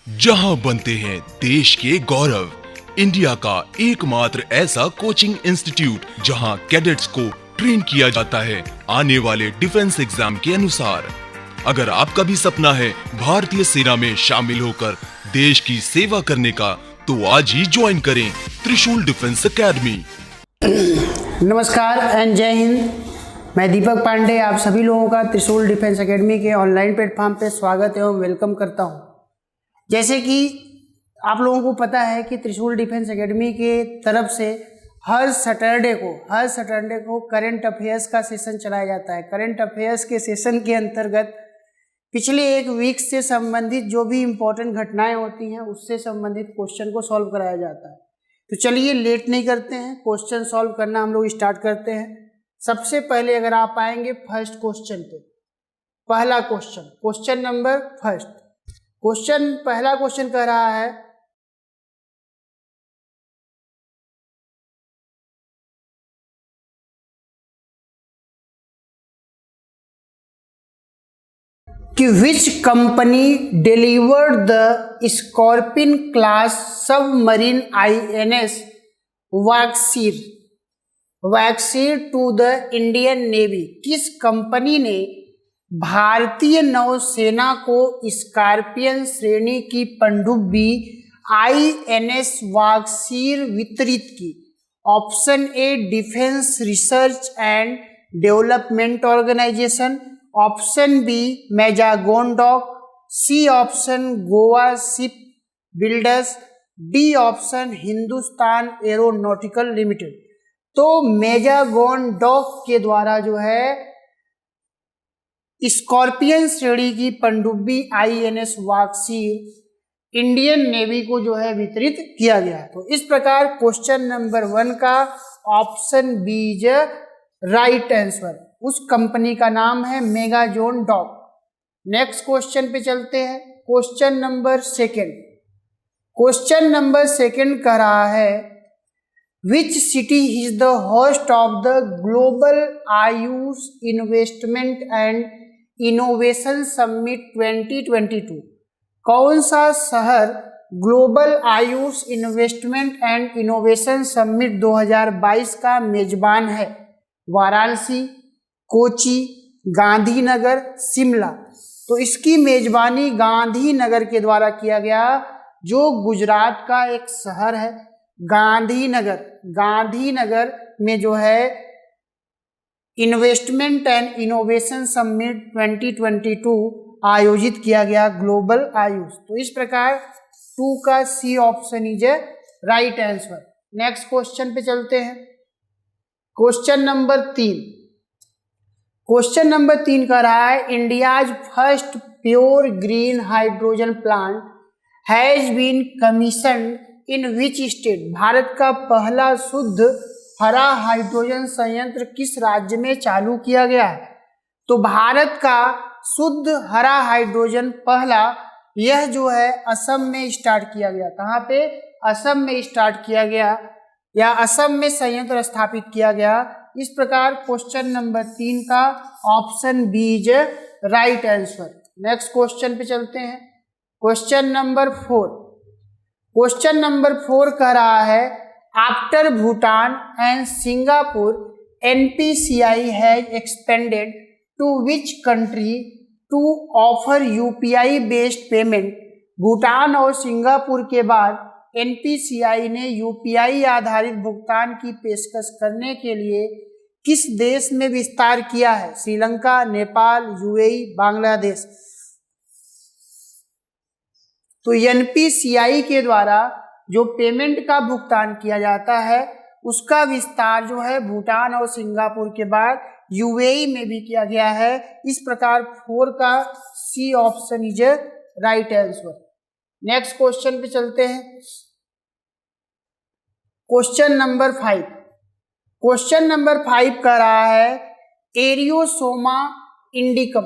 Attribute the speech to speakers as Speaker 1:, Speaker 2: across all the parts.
Speaker 1: जहां बनते हैं देश के गौरव, इंडिया का एकमात्र ऐसा कोचिंग इंस्टीट्यूट जहां कैडेट्स को ट्रेन किया जाता है आने वाले डिफेंस एग्जाम के अनुसार। अगर आपका भी सपना है भारतीय सेना में शामिल होकर देश की सेवा करने का, तो आज ही ज्वाइन करें त्रिशूल डिफेंस एकेडमी।
Speaker 2: नमस्कार एंड जय हिंद। मैं दीपक पांडे आप सभी लोगों का त्रिशूल डिफेंस एकेडमी के ऑनलाइन प्लेटफॉर्म पे स्वागत एवं वेलकम करता हूं। जैसे कि आप लोगों को पता है कि त्रिशूल डिफेंस एकेडमी के तरफ से हर सैटरडे को करंट अफेयर्स का सेशन चलाया जाता है। करंट अफेयर्स के सेशन के अंतर्गत पिछले एक वीक से संबंधित जो भी इम्पोर्टेंट घटनाएं होती हैं उससे संबंधित क्वेश्चन को सॉल्व कराया जाता है। तो चलिए लेट नहीं करते हैं, क्वेश्चन सॉल्व करना हम लोग स्टार्ट करते हैं। सबसे पहले अगर आप आएंगे फर्स्ट क्वेश्चन पे, पहला क्वेश्चन नंबर फर्स्ट, पहला क्वेश्चन कह रहा है कि which company delivered the Scorpene class submarine INS Vagsheer to the Indian navy. किस कंपनी ने भारतीय नौसेना को स्कॉर्पियन श्रेणी की पनडुब्बी INS वाक्सीर वितरित की? Option A defence research and development organisation, option B Mazagon dock, C option Goa ship builders, D option Hindustan aeronautical limited. तो मैजागोन डॉक के द्वारा जो है स्कॉर्पियन श्रेणी की पनडुब्बी INS वाक्सीर इंडियन नेवी को जो है वितरित किया गया। तो इस प्रकार क्वेश्चन नंबर 1 का option B is right answer. उस कंपनी का नाम है मैजागोन डॉक। नेक्स्ट क्वेश्चन पे चलते हैं। क्वेश्चन नंबर सेकंड कह रहा है which city is the host of the global Ayush investment and innovation summit 2022। कौन सा शहर global Ayush investment and innovation summit 2022 का मेजबान है? वाराणसी, कोची, गांधीनगर, शिमला। तो इसकी मेजबानी गांधीनगर के द्वारा किया गया, जो गुजरात का एक शहर है। गांधीनगर में जो है इन्वेस्टमेंट एंड इनोवेशन समिट 2022 आयोजित किया गया, ग्लोबल आयुष। तो इस प्रकार 2 का C option is a right answer. Next question पे चलते हैं। क्वेश्चन नंबर 3 का रहा है India's first pure green hydrogen plant has been commissioned in which state. भारत का पहला शुद्ध हरा हाइड्रोजन संयंत्र किस राज्य में चालू किया गया है? तो भारत का शुद्ध हरा हाइड्रोजन पहला यह जो है असम में स्टार्ट किया गया। कहाँ पे? असम में स्टार्ट किया गया या असम में संयंत्र स्थापित किया गया। इस प्रकार क्वेश्चन नंबर 3 का option B is right answer. Next question पे चलते हैं। क्वेश्चन नंबर 4 कह रहा है after Bhutan and Singapore NPCI has expanded to which country to offer UPI based payment. Bhutan और सिंगापुर के बाद NPCI ने UPI आधारित भुगतान की पेशकश करने के लिए किस देश में विस्तार किया है? श्रीलंका, नेपाल, UAE, बांग्लादेश। तो NPCI के द्वारा जो पेमेंट का भुगतान किया जाता है उसका विस्तार जो है भूटान और सिंगापुर के बाद UAE में भी किया गया है। इस प्रकार 4 का C option is right answer. Next question पे चलते हैं। क्वेश्चन नंबर 5 का रहा है एरियोसोमा इंडिकम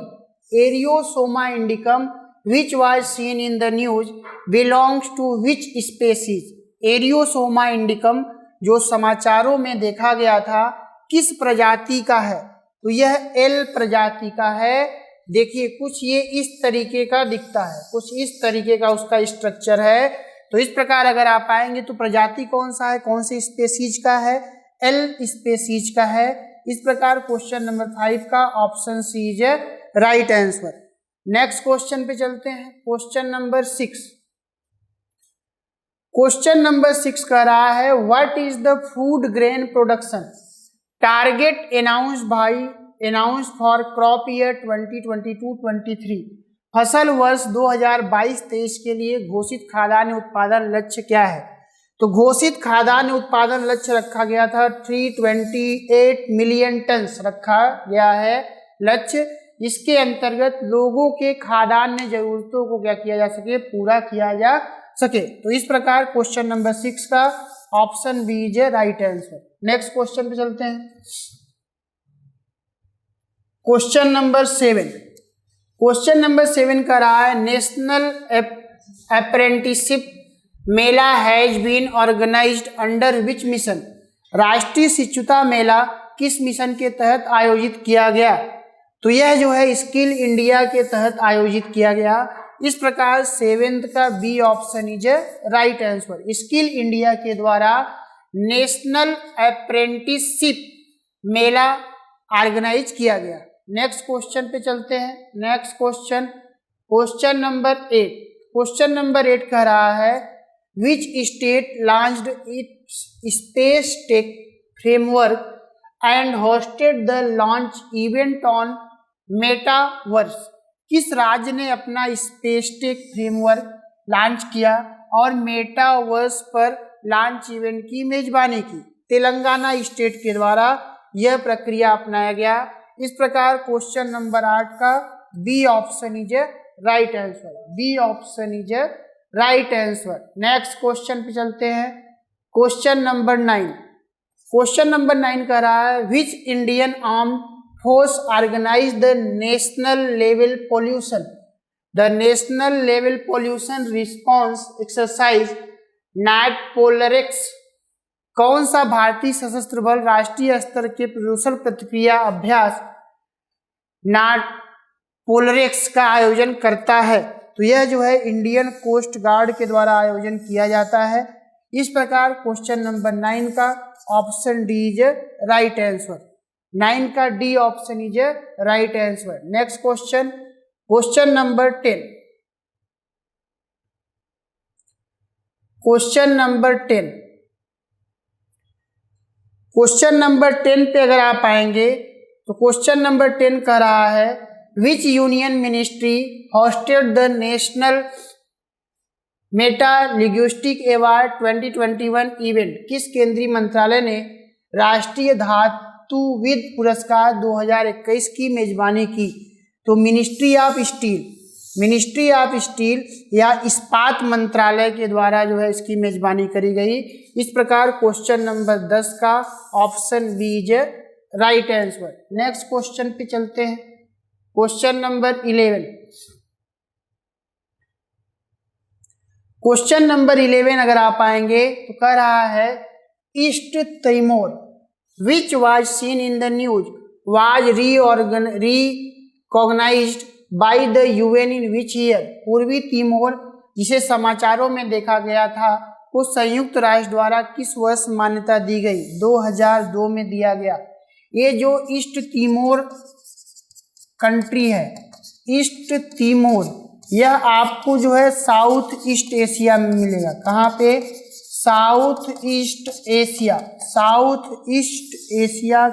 Speaker 2: which was seen in the news belongs to which species। एरियोसोमा इंडिकम जो समाचारों में देखा गया था किस प्रजाति का है? तो यह एल प्रजाति का है। देखिए कुछ ये इस तरीके का दिखता है, कुछ इस तरीके का उसका स्ट्रक्चर है। तो इस प्रकार अगर आप आएंगे तो प्रजाति कौन सा है, कौन सी स्पेसीज का है, एल स्पेसीज का है। इस प्रकार क्वेश्चन नंबर 5 का option C is right answer. Next question पे चलते हैं, क्वेश्चन नंबर 6। क्वेश्चन नंबर 6 कह रहा है what is the food grain production target announce for crop year 2022-23। फसल वर्ष 2022-23 के लिए घोषित खाद्यान्न उत्पादन लक्ष्य क्या है? तो घोषित खाद्यान्न उत्पादन लक्ष्य रखा गया था 328 मिलियन टन्स रखा गया है लक्ष्य। इसके अंतर्गत लोगों के खाद्यान्न जरूरतों को क्या किया जा सके, पूरा किया जा सके। तो इस प्रकार क्वेश्चन नंबर 6 का option B is right answer. Next question पे चलते हैं, क्वेश्चन नंबर 7। क्वेश्चन नंबर 7 का रहा है national apprenticeship mela has been organised under which mission. राष्ट्रीय शिक्षुता मेला किस मिशन के तहत आयोजित किया गया? तो यह जो है स्किल इंडिया के तहत आयोजित किया गया। इस प्रकार 7th का B option is right answer. Skill India के द्वारा नेशनल अप्रेंटिसशिप मेला ऑर्गेनाइज किया गया। नेक्स्ट क्वेश्चन पे चलते हैं, next question number 8। Question number 8 कह रहा है which state launched it's space tech framework and hosted the launch event on metaverse. किस राज्य ने अपना स्पेस टेक फ्रेमवर्क लॉन्च किया और मेटावर्स पर लॉन्च इवेंट की मेजबानी की? तेलंगाना स्टेट के द्वारा यह प्रक्रिया अपनाया गया। इस प्रकार क्वेश्चन नंबर 8 का B option is right answer. B option is right answer. Next question पे चलते हैं, क्वेश्चन नंबर 9। क्वेश्चन नंबर 9 कह रहा है which Indian arm force organise the national level pollution response exercise NATPOLREX. कौन सा भारतीय सशस्त्र बल राष्ट्रीय स्तर के प्रदूषण प्रतिक्रिया अभ्यास नाट पोलरिक्स का आयोजन करता है? तो यह जो है इंडियन कोस्ट गार्ड के द्वारा आयोजन किया जाता है। इस प्रकार क्वेश्चन नंबर 9 का option D is right answer. 9 का D option is right answer. Next question number 10। Question number 10 पे अगर आप आएंगे तो क्वेश्चन नंबर 10 कह रहा है which union ministry hosted the national Meta linguistic award 2021 event. किस केंद्रीय मंत्रालय ने राष्ट्रीय धातुविद पुरस्कार 2021 की मेजबानी की? तो मिनिस्ट्री ऑफ स्टील या इस्पात मंत्रालय के द्वारा जो है इसकी मेजबानी करी गई। इस प्रकार क्वेश्चन नंबर 10 का option B is right answer. Next question पे चलते हैं, क्वेश्चन नंबर 11। क्वेश्चन नंबर 11 अगर आप आएंगे तो कह रहा है East Timor which was seen in the news was recognised by the UN in which year. पूर्वी तिमोर जिसे समाचारों में देखा गया था वो संयुक्त राष्ट्र द्वारा किस वर्ष मान्यता दी गई? 2002 में दिया गया। ये जो ईस्ट तिमोर कंट्री है, ईस्ट तिमोर, यह आपको जो है साउथ ईस्ट एशिया में मिलेगा। कहाँ पे? साउथ ईस्ट एशिया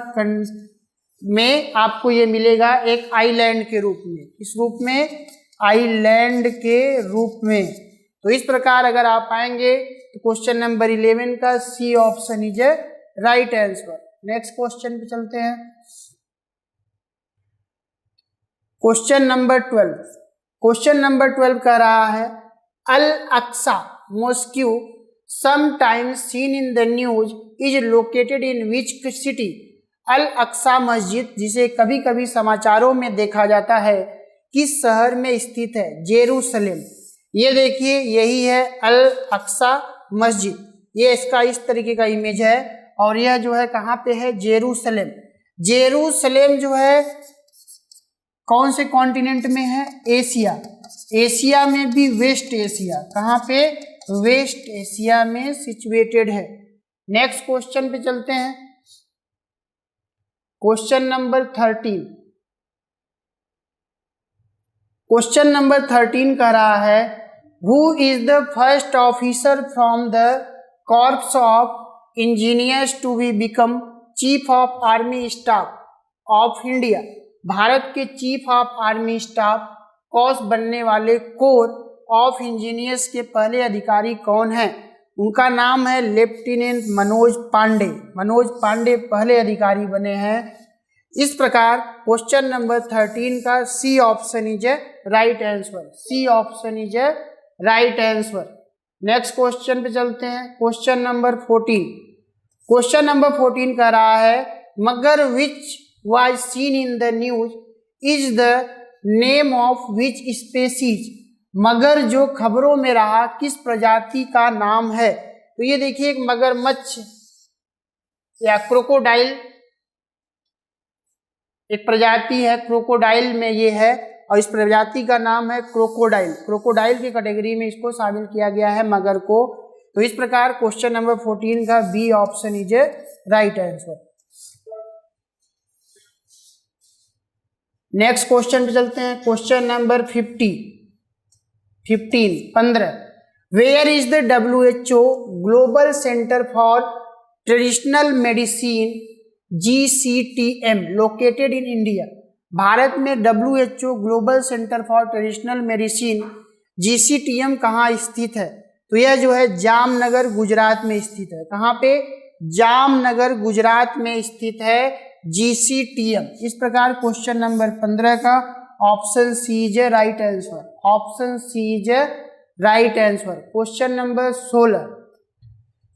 Speaker 2: में आपको ये मिलेगा एक आइलैंड के रूप में। इस रूप में, आइलैंड के रूप में। तो इस प्रकार अगर आप आएंगे तो क्वेश्चन नंबर 11 का C option is right answer. Next question पे चलते हैं, क्वेश्चन नंबर 12। क्वेश्चन नंबर 12 कह रहा है Al Aqsa mosque sometimes seen in the news is located in which city. Al Aqsa मस्जिद जिसे कभी कभी समाचारों में देखा जाता है किस शहर में स्थित है? जेरूसलेम। ये देखिए यही है अल अक्सा मस्जिद। ये इसका इस तरीके का इमेज है और यह जो है कहाँ पे है? जेरूसलेम। जेरूसलेम जो है कौन से कॉन्टिनेंट में है? एशिया। एशिया में भी वेस्ट एशिया, कहाँ पे? वेस्ट एशिया में सिचुएटेड है। नेक्स्ट क्वेश्चन पे चलते हैं। Question number 13। क्वेश्चन नंबर 13 कह रहा है who is the first officer from the corps of engineers to be become chief of army staff of India. Bharat के chief of army staff COAS बनने वाले कोर ऑफ इंजीनियर्स के पहले अधिकारी कौन हैं? उनका नाम है लेफ्टिनेंट मनोज पांडे। मनोज पांडे पहले अधिकारी बने हैं। इस प्रकार क्वेश्चन नंबर 13 का C option is a right answer. C option is a right answer. Next question पे चलते हैं। Question number 14। क्वेश्चन नंबर 14 कह रहा है मगर विच was seen in the news is the name of which species. मगर जो खबरों में रहा किस प्रजाति का नाम है? तो ये देखिए एक मगरमच्छ या क्रोकोडाइल एक प्रजाति है, क्रोकोडाइल में ये है और इस प्रजाति का नाम है क्रोकोडाइल। क्रोकोडाइल की कैटेगरी में इसको शामिल किया गया है मगर को। तो इस प्रकार क्वेश्चन नंबर 14 का B option is a right answer. Next question पे चलते हैं। Question number 15 where is the WHO global centre for traditional medicine GCTM located in India. भारत में WHO global centre for traditional medicine GCTM कहाँ स्थित है? तो यह जो है जामनगर गुजरात में स्थित है। कहाँ पे? जामनगर गुजरात में स्थित है GCTM। इस प्रकार क्वेश्चन नंबर 15 का option C is right answer. Option C is right answer. Question number 16।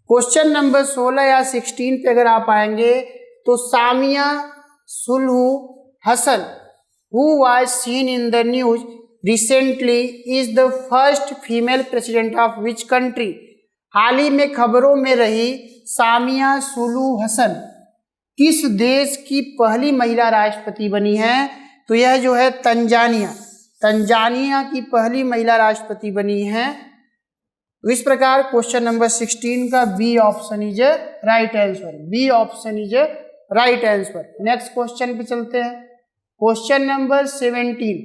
Speaker 2: Question number 16 या 16 पे अगर आप आएंगे तो Samia Suluhu Hassan who was seen in the news recently is the first female president of which country. हाल ही में खबरों में रही सामिया सुलहू हसन किस देश की पहली महिला राष्ट्रपति बनी है? तो यह जो है तंजानिया। तंजानिया की पहली महिला राष्ट्रपति बनी है। तो इस प्रकार क्वेश्चन नंबर 16 का B option is right answer. B option is right answer. Next question पे चलते हैं। Question number 17।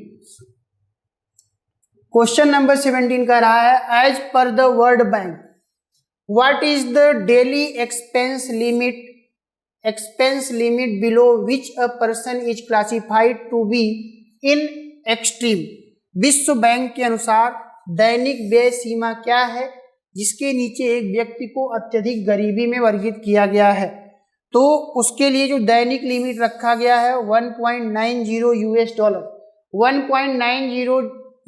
Speaker 2: क्वेश्चन नंबर 17 का रहा है as per the World Bank what is the daily expense limit below which a person is classified to be in extreme. विश्व bank के अनुसार दैनिक व्यय सीमा क्या है जिसके नीचे एक व्यक्ति को अत्यधिक गरीबी में वर्गीकृत किया गया है? तो उसके लिए जो दैनिक लिमिट रखा गया है 1.90 US डॉलर। 1.90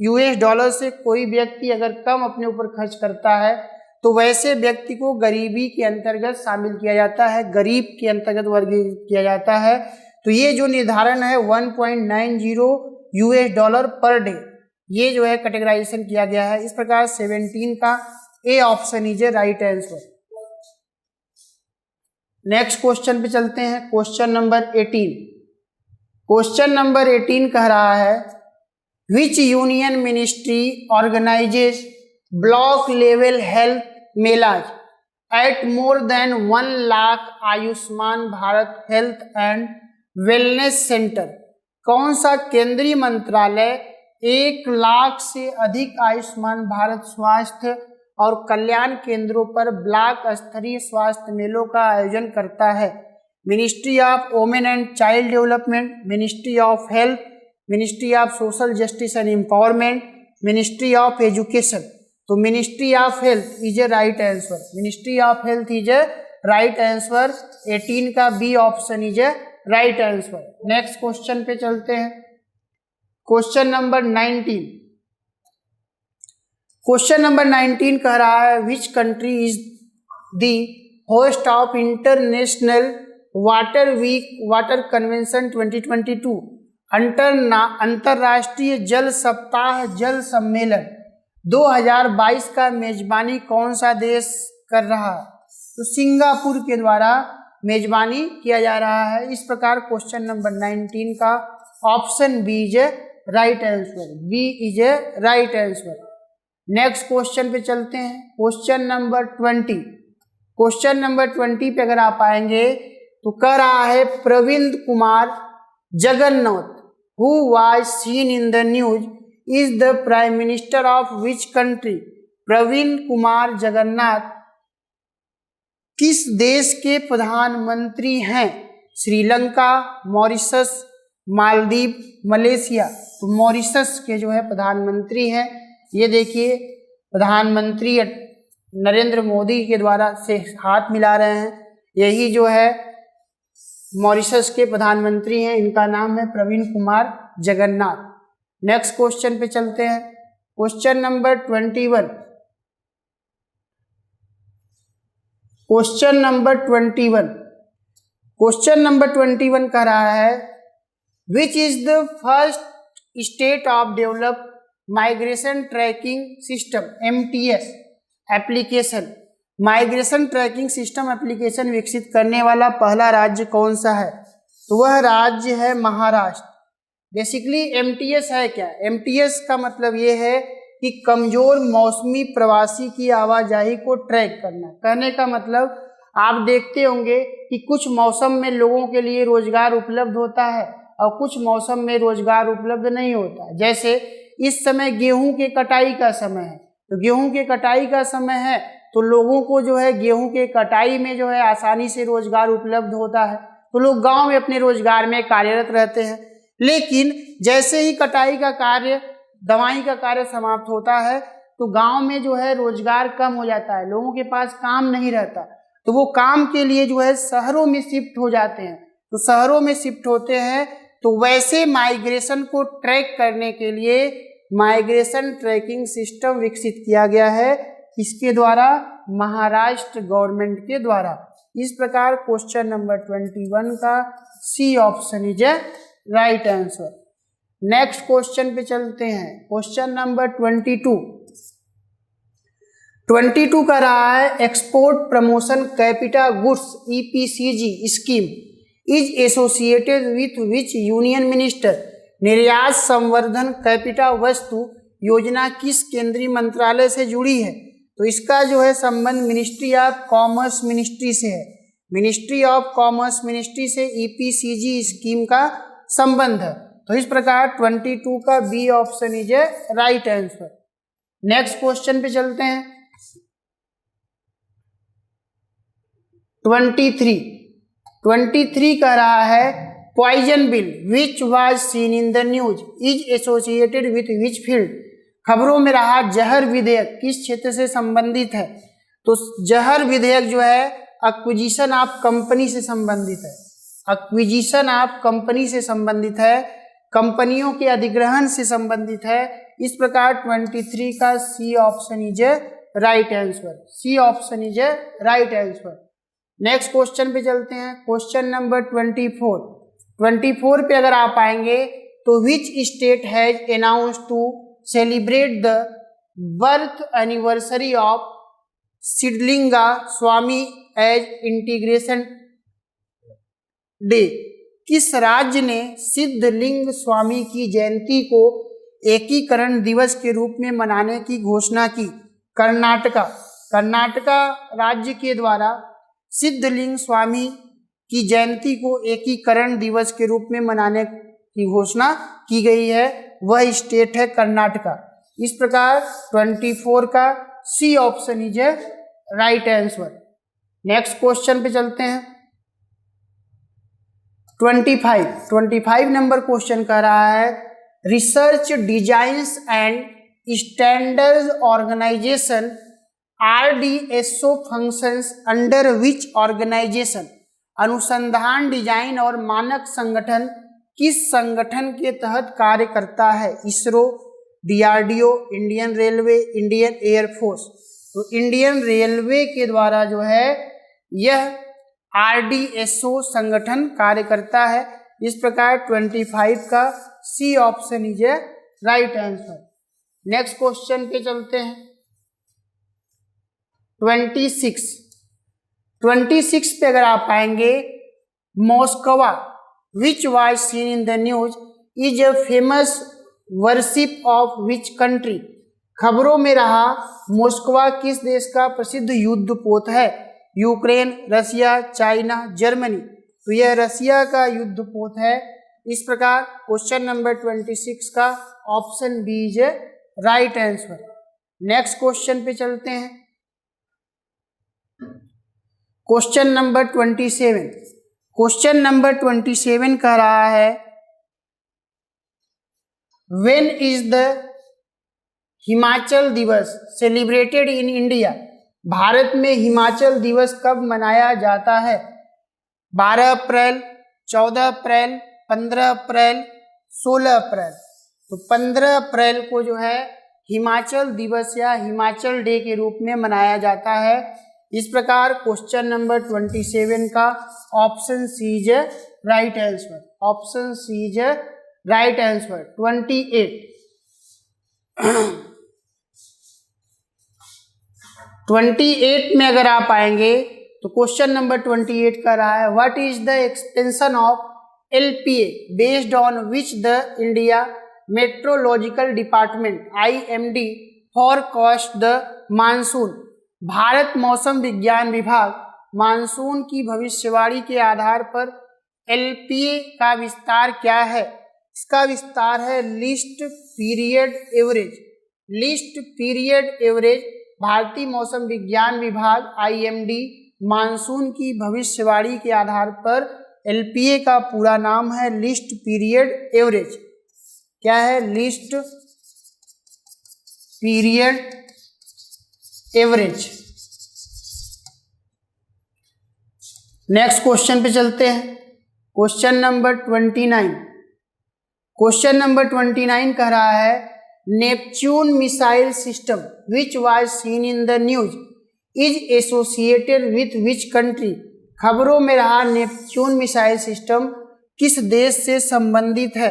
Speaker 2: US डॉलर से कोई व्यक्ति अगर कम अपने ऊपर खर्च करता है तो वैसे व्यक्ति को गरीबी के अंतर्गत शामिल किया जाता है, गरीब के अंतर्गत वर्गीकृत किया जाता है। तो ये जो निर्धारण है 1.90 US डॉलर पर डे, ये जो है कैटेगराइजेशन किया गया है। इस प्रकार 17 का A option is right answer. Next question पे चलते हैं। Question number 18। क्वेश्चन नंबर 18 कह रहा है which union ministry organises block level health melas at more than 1 lakh Ayushman Bharat health and wellness centre. कौन सा केंद्रीय मंत्रालय 1 लाख से अधिक आयुष्मान भारत स्वास्थ्य और कल्याण केंद्रों पर ब्लॉक स्तरीय स्वास्थ्य मेलों का आयोजन करता है? Ministry of women and child development, ministry of health, ministry of social justice and empowerment, ministry of education. तो ministry of health is a right answer. Ministry of health is a right answer. 18 का B option is a right answer. Next question पे चलते हैं। Question number 19। Question number 19 कह रहा है which country is the host of international water week water convention 2022। अंतरराष्ट्रीय जल सप्ताह जल सम्मेलन 2022 का मेजबानी कौन सा देश कर रहा है? तो सिंगापुर के द्वारा मेजबानी किया जा रहा है। इस प्रकार क्वेश्चन नंबर 19 का option B is a right answer, B is a right answer. Next question पे चलते हैं, क्वेश्चन नंबर 20। क्वेश्चन नंबर 20 पे अगर आप आएंगे तो कह रहा है Pravind Kumar Jugnauth who was seen in the news is the prime minister of which country. Pravind Kumar Jugnauth किस देश के प्रधानमंत्री हैं? Sri Lanka, Mauritius, Maldives, Malaysia. तो मॉरिशस के जो है प्रधानमंत्री हैं, ये देखिए प्रधानमंत्री नरेंद्र मोदी के द्वारा से हाथ मिला रहे हैं, यही जो है मॉरिशस के प्रधानमंत्री हैं, इनका नाम है प्रवीण कुमार जगन्नाथ। नेक्स्ट क्वेश्चन पे चलते हैं, question number 21। Question number 21, question number 21 कह रहा है which is the first state of develop migration tracking system MTS application. Migration tracking system application विकसित करने वाला पहला राज्य कौन सा है? तो वह राज्य है महाराष्ट्र। बेसिकली MTS है क्या? MTS का मतलब ये है कि कमजोर मौसमी प्रवासी की आवाजाही को ट्रैक करना। कहने का मतलब आप देखते होंगे कि कुछ मौसम में लोगों के लिए रोजगार उपलब्ध होता है और कुछ मौसम में रोजगार उपलब्ध नहीं होता। जैसे इस समय गेहूं के कटाई का समय है, तो गेहूं के कटाई का समय है तो लोगों को जो है गेहूं के कटाई में जो है आसानी से रोजगार उपलब्ध होता है, तो लोग गांव में अपने रोजगार में कार्यरत रहते हैं। लेकिन जैसे ही कटाई का कार्य, दवाई का कार्य समाप्त होता है तो गांव में जो है रोजगार कम हो जाता है, लोगों के पास काम नहीं रहता, तो वो काम के लिए जो है शहरों में शिफ्ट हो जाते हैं। तो शहरों में शिफ्ट होते हैं, तो वैसे माइग्रेशन को ट्रैक करने के लिए माइग्रेशन ट्रैकिंग सिस्टम विकसित किया गया है, किसके द्वारा? महाराष्ट्र गवर्नमेंट के द्वारा। इस प्रकार क्वेश्चन नंबर 21 का C option is a right answer. Next question पे चलते हैं, क्वेश्चन नंबर 22। 22 का रहा है export promotion capita goods EPCG scheme is associated with which union minister. निर्यात संवर्धन कैपिटा वस्तु योजना किस केंद्रीय मंत्रालय से जुड़ी है? तो इसका जो है संबंध मिनिस्ट्री ऑफ कॉमर्स मिनिस्ट्री से है। मिनिस्ट्री ऑफ कॉमर्स मिनिस्ट्री से EPCG स्कीम का संबंध है। तो इस प्रकार 22 का B option is a right answer. Next question पे चलते हैं, 23 कह रहा है poison bill which was seen in the news is associated with which field. खबरों में रहा जहर विधेयक किस क्षेत्र से संबंधित है? तो जहर विधेयक जो है एक्विजिशन ऑफ कंपनी से संबंधित है, एक्विजिशन ऑफ कंपनी से संबंधित है, कंपनियों के अधिग्रहण से संबंधित है। इस प्रकार 23 का C option is a right answer, C option is a right answer. Next question पे चलते हैं, क्वेश्चन नंबर 24 पे अगर आप आएंगे तो which state has announced to celebrate the birth anniversary of Siddhalinga Swami as integration day. किस राज्य ने सिद्धलिंग स्वामी की जयंती को एकीकरण दिवस के रूप में मनाने की घोषणा की? कर्नाटका। कर्नाटका राज्य के द्वारा सिद्धलिंग स्वामी की जयंती को एकीकरण दिवस के रूप में मनाने की घोषणा की गई है, वह स्टेट है कर्नाटका। इस प्रकार 24 का C option is a right answer. Next question पे चलते हैं, 25 नंबर क्वेश्चन कह रहा है research designs and standards organisation RDSO functions under which organisation. अनुसंधान, डिजाइन और मानक संगठन किस संगठन के तहत कार्य करता है? ISRO, DRDO, Indian railway, Indian air force. तो इंडियन रेलवे के द्वारा जो है यह RDSO संगठन कार्य करता है। इस प्रकार 25 का C option is a right answer. Next question पे चलते हैं, 26 पे अगर आप आएंगे Moskva which was seen in the news is a famous worship of which country. खबरों में रहा मोस्कवा किस देश का प्रसिद्ध युद्ध पोत है। यूक्रेन, रसिया, चाइना, जर्मनी। तो यह रसिया का युद्ध पोत है। इस प्रकार क्वेश्चन नंबर 26 का option B is right answer. Next question पे चलते हैं। Question number 27। क्वेश्चन नंबर 27 कह रहा है व्हेन इज द हिमाचल दिवस सेलिब्रेटेड इन इंडिया। भारत में हिमाचल दिवस कब मनाया जाता है। 12 अप्रैल, 14 अप्रैल, 15 अप्रैल, 16 अप्रैल। तो 15 अप्रैल को जो है हिमाचल दिवस या हिमाचल डे के रूप में मनाया जाता है। इस प्रकार क्वेश्चन नंबर 27 का option C is right answer. Option C is right answer. 28 में अगर आप आएंगे तो क्वेश्चन नंबर 28 का रहा है what is the extension of LPA based on which the India meteorological department IMD forecast the monsoon. भारत मौसम विज्ञान विभाग मानसून की भविष्यवाणी के आधार पर LPA का विस्तार क्या है। इसका विस्तार है list period average. List period average भारतीय मौसम विज्ञान विभाग IMD मानसून की भविष्यवाणी के आधार पर LPA का पूरा नाम है लिस्ट पीरियड एवरेज। क्या है? List period average. Next question पे चलते हैं। Question number 29। क्वेश्चन नंबर 29 कह रहा है Neptune missile system which was seen in the news is associated with which country. खबरों में रहा नेपच्यून मिसाइल सिस्टम किस देश से संबंधित है।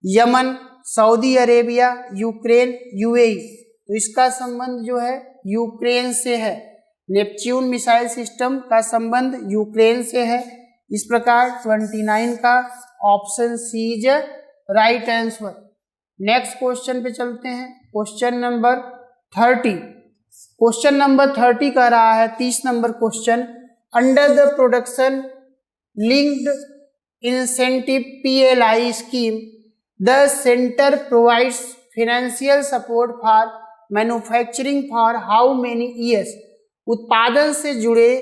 Speaker 2: Yemen, Saudi Arabia, Ukraine, UAE। तो इसका संबंध जो है यूक्रेन से है। नेपच्यून मिसाइल सिस्टम का संबंध यूक्रेन से है। इस प्रकार 29 का option C is right answer. Next question पे चलते हैं। Question number 30। क्वेश्चन नंबर 30 कह रहा है 30 number question under the production linked incentive PLI scheme the centre provides financial support for manufacturing for how many years. उत्पादन से जुड़े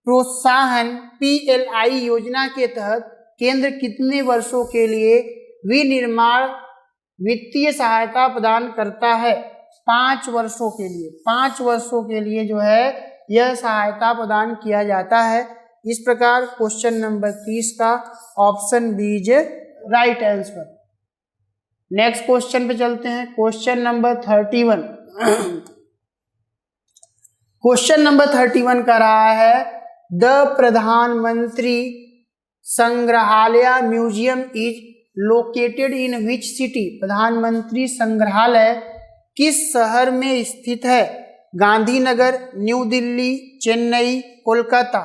Speaker 2: प्रोत्साहन PLI योजना के तहत केंद्र कितने वर्षों के लिए विनिर्माण वित्तीय सहायता प्रदान करता है। 5 वर्षों के लिए। 5 वर्षों के लिए जो है यह सहायता प्रदान किया जाता है। इस प्रकार क्वेश्चन नंबर 30 का option B is right answer. Next question पे चलते हैं। Question number 31। क्वेश्चन नंबर 31 का रहा है द प्रधानमंत्री संग्रहालय museum is located in which city. प्रधानमंत्री संग्रहालय किस शहर में स्थित है। गांधीनगर, न्यू दिल्ली, चेन्नई, कोलकाता।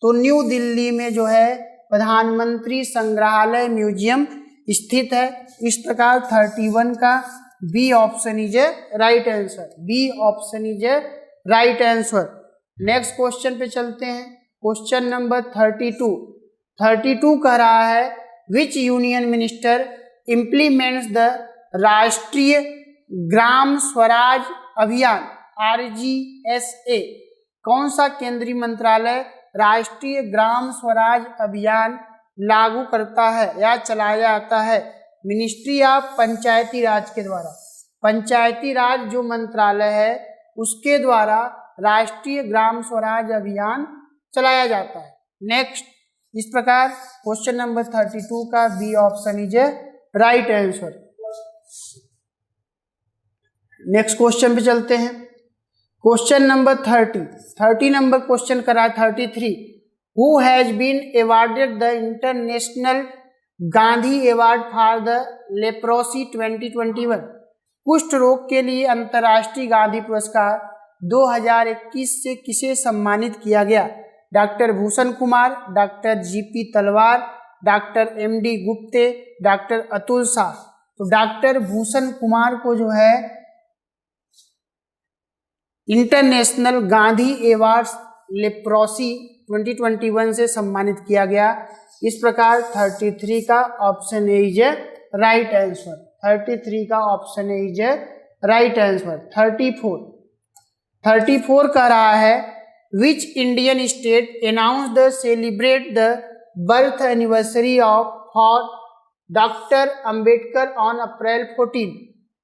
Speaker 2: तो न्यू दिल्ली में जो है प्रधानमंत्री संग्रहालय म्यूजियम स्थित है। इस प्रकार 31 का B option is right answer. B option is right answer. Next question पे चलते हैं। Question number 32। 32 कह रहा है which union minister implements the राष्ट्रीय ग्राम स्वराज अभियान RGSA। कौन सा केंद्रीय मंत्रालय राष्ट्रीय ग्राम स्वराज अभियान लागू करता है या चलाया जाता है। मिनिस्ट्री ऑफ पंचायती राज के द्वारा। पंचायती राज जो मंत्रालय है उसके द्वारा राष्ट्रीय ग्राम स्वराज अभियान चलाया जाता है। नेक्स्ट, इस प्रकार क्वेश्चन नंबर 32 का B option is right answer. Next question पे चलते हैं। क्वेश्चन नंबर 30 नंबर क्वेश्चन करा 33। Who has been awarded the international Gandhi award for the leprosy 2021। कुष्ठ रोग के लिए अंतर्राष्ट्रीय गांधी पुरस्कार 2021 से किसे सम्मानित किया गया। Doctor Bhushan Kumar, doctor GP तलवार, doctor MD Gupte, doctor Atul Shah. तो डॉक्टर भूषण कुमार को जो है इंटरनेशनल गांधी अवार्ड्स लेप्रोसी 2021 से सम्मानित किया गया। इस प्रकार 33 का option A is right answer. 33 का option A is right answer. 34 कह रहा है which Indian state announce the celebrate the birth anniversary of for doctor Ambedkar on April 14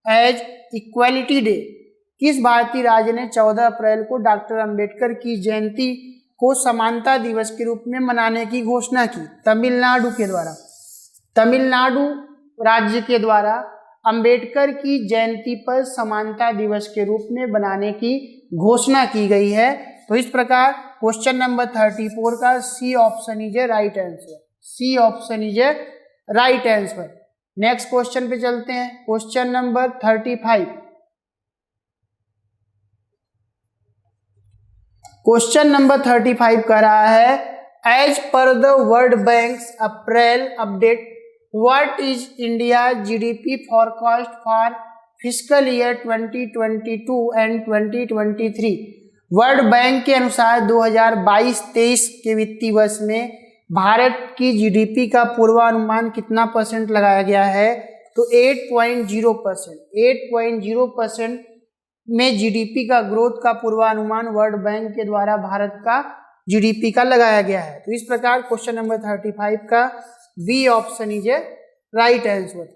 Speaker 2: as equality day. किस भारतीय राज्य ने 14 अप्रैल को डॉक्टर अंबेडकर की जयंती को समानता दिवस के रूप में मनाने की घोषणा की? तमिलनाडु के द्वारा। तमिलनाडु राज्य के द्वारा अंबेडकर की जयंती पर समानता दिवस के रूप में बनाने की घोषणा की गई है। तो इस प्रकार क्वेश्चन नंबर 34 का C option is right answer. C option is right answer. Next question पे चलते हैं। Question number 35। क्वेश्चन नंबर 35 कर रहा है as per the World Bank's April update what is India GDP forecast for fiscal year 2022 and 2023। World Bank के अनुसार 2022-23 के वित्तीय वर्ष में भारत की जीडीपी का पूर्वानुमान कितना परसेंट लगाया गया है? तो 8.0%। 8.0% में जीडीपी का ग्रोथ का पूर्वानुमान वर्ल्ड बैंक के द्वारा भारत का जीडीपी का लगाया गया है। तो इस प्रकार क्वेश्चन नंबर 35 का B option is right answer.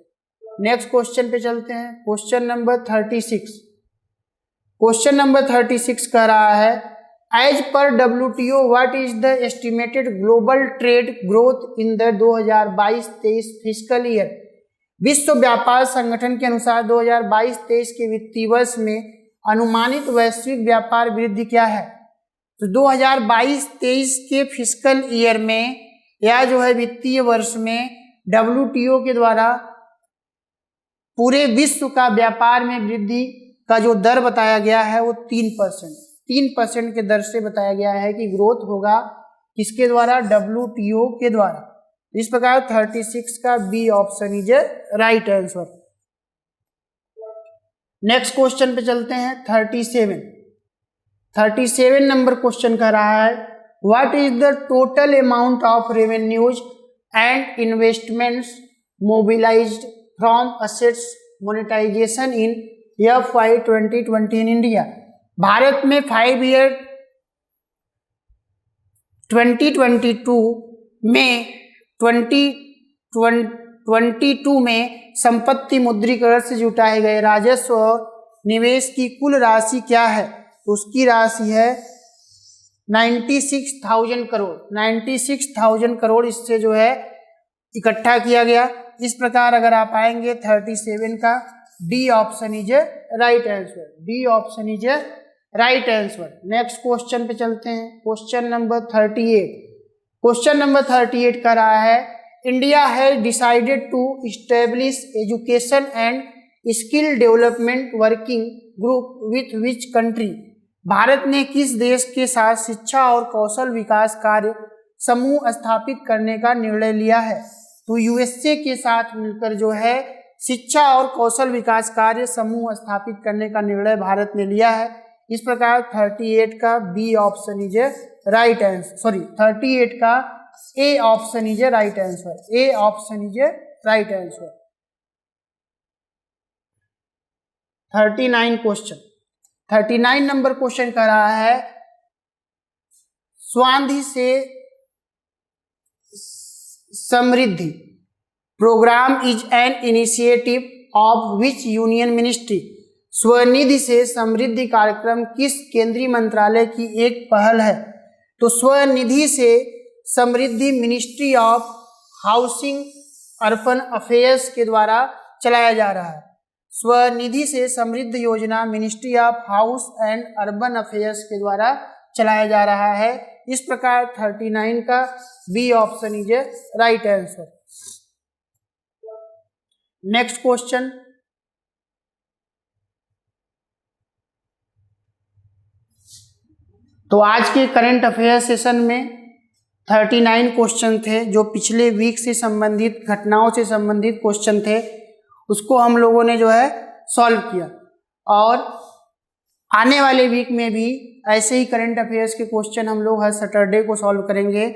Speaker 2: Next question पे चलते हैं। Question number 36। क्वेश्चन नंबर 36 कह रहा है as per WTO what is the estimated global trade growth in the 2022-23 fiscal year. विश्व व्यापार संगठन के अनुसार 2022-23 के वित्तीय वर्ष में अनुमानित वैश्विक व्यापार वृद्धि क्या है? तो 2022-23 के फिस्कल ईयर में या जो है वित्तीय वर्ष में WTO के द्वारा पूरे विश्व का व्यापार में वृद्धि का जो दर बताया गया है वो 3%। 3% के दर से बताया गया है कि ग्रोथ होगा किसके द्वारा? WTO के द्वारा। इस प्रकार 36 का B option is right answer. Next question पे चलते हैं। 37 नंबर क्वेश्चन कर रहा है what is the total amount of revenues and investments mobilised from assets monetisation in FY 2020 in India. भारत में 5 ईयर 2022 में संपत्ति मुद्रीकरण से जुटाए गए राजस्व और निवेश की कुल राशि क्या है? तो उसकी राशि है 96,000 करोड़। 96,000 करोड़ इससे जो है इकट्ठा किया गया। इस प्रकार अगर आप आएंगे 37 का D option is right answer. D option is right answer. Next question पे चलते हैं। Question number 38। क्वेश्चन नंबर 38 का रहा है India has decided to establish education and skill development working group with which country. भारत ने किस देश के साथ शिक्षा और कौशल विकास कार्य समूह स्थापित करने का निर्णय लिया है? तो यूएसए के साथ मिलकर जो है शिक्षा और कौशल विकास कार्य समूह स्थापित करने का निर्णय भारत ने लिया है। इस प्रकार 38 का B option is right answer. Sorry 38 का A option is right answer. A option is right answer. 39 question. 39 number question कर रहा है Svanidhi se Samriddhi programme is an initiative of which union ministry. Svanidhi se Samriddhi कार्यक्रम किस केंद्रीय मंत्रालय की एक पहल है? तो Svanidhi se Samriddhi ministry of housing urban affairs के द्वारा चलाया जा रहा है। स्वनिधि से समृद्ध योजना ministry of house and urban affairs के द्वारा चलाया जा रहा है। इस प्रकार 39 का B option is right answer. Next question. तो आज के करंट अफेयर सेशन में 39 क्वेश्चन थे जो पिछले वीक से संबंधित घटनाओं से संबंधित क्वेश्चन थे, उसको हम लोगों ने जो है सॉल्व किया। और आने वाले वीक में भी ऐसे ही करंट अफेयर्स के क्वेश्चन हम लोग हर सैटरडे को सॉल्व करेंगे।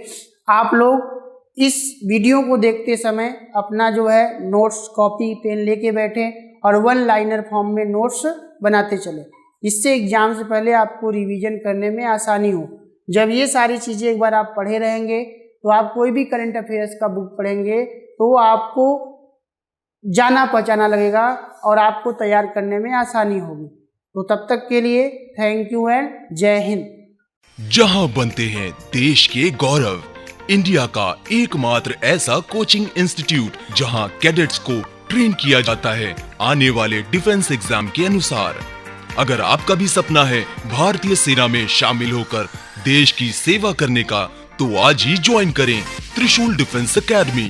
Speaker 2: आप लोग इस वीडियो को देखते समय अपना जो है नोट्स कॉपी पेन लेके बैठे और वन लाइनर फॉर्म में नोट्स बनाते चले, इससे एग्जाम से पहले आपको रिवीजन करने में आसानी हो। जब ये सारी चीज़ें एक बार आप पढ़े रहेंगे तो आप कोई भी करंट अफेयर्स का बुक पढ़ेंगे तो आपको जाना पहचाना लगेगा और आपको तैयार करने में आसानी होगी। तो तब तक के लिए थैंक यू एंड जय हिंद।
Speaker 1: जहां बनते हैं देश के गौरव, इंडिया का एकमात्र ऐसा कोचिंग इंस्टीट्यूट जहां कैडेट्स को ट्रेन किया जाता है आने वाले डिफेंस एग्जाम के अनुसार। अगर आपका भी सपना है भारतीय सेना में शामिल होकर देश की सेवा करने का, तो आज ही ज्वाइन करें त्रिशूल डिफेंस एकेडमी।